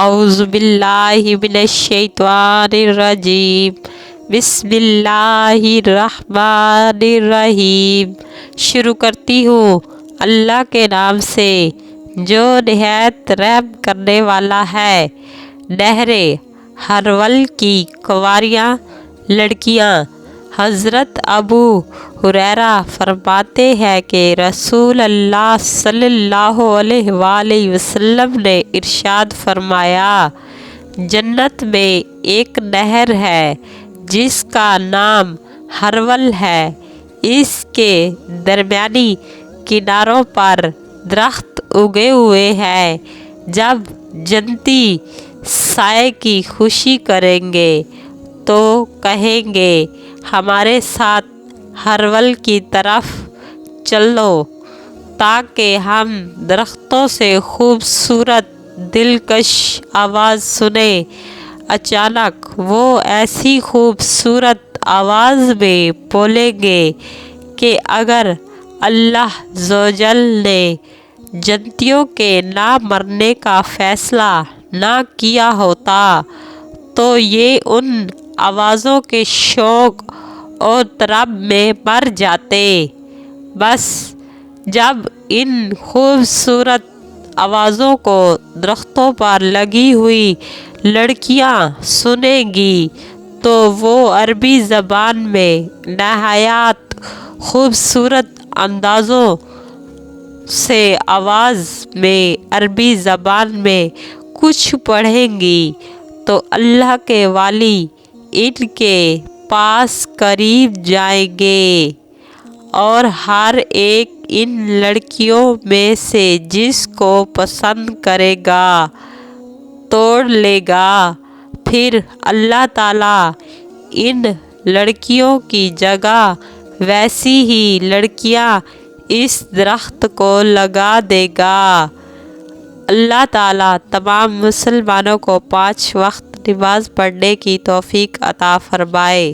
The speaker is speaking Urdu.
اعوذ باللہ من الشیطان الرجیم بسم اللہ الرحمن الرحیم۔ شروع کرتی ہوں اللہ کے نام سے جو نہایت رحم کرنے والا ہے۔ نہر ہرول کی کنواریاں لڑکیاں۔ حضرت ابو ہریرہ فرماتے ہیں کہ رسول اللہ صلی اللہ علیہ وآلہ وسلم نے ارشاد فرمایا، جنت میں ایک نہر ہے جس کا نام ہرول ہے، اس کے درمیانی کناروں پر درخت اگے ہوئے ہیں۔ جب جنتی سائے کی خوشی کریں گے تو کہیں گے ہمارے ساتھ ہرول کی طرف چلو تاکہ ہم درختوں سے خوبصورت دلکش آواز سنیں۔ اچانک وہ ایسی خوبصورت آواز میں بولیں گے کہ اگر اللہ عزوجل نے جنتیوں کے نہ مرنے کا فیصلہ نہ کیا ہوتا تو یہ ان آوازوں کے شوق اور طرب میں مر جاتے۔ بس جب ان خوبصورت آوازوں کو درختوں پر لگی ہوئی لڑکیاں سنیں گی تو وہ عربی زبان میں نہایت خوبصورت اندازوں سے آواز میں عربی زبان میں کچھ پڑھیں گی تو اللہ کے ولی ان کے پاس قریب جائیں گے اور ہر ایک ان لڑکیوں میں سے جس کو پسند کرے گا توڑ لے گا۔ پھر اللہ تعالیٰ ان لڑکیوں کی جگہ ویسی ہی لڑکیاں اس درخت کو لگا دے گا۔ اللہ تعالیٰ تمام مسلمانوں کو 5 وقت نماز پڑھنے کی توفیق عطا فرمائے۔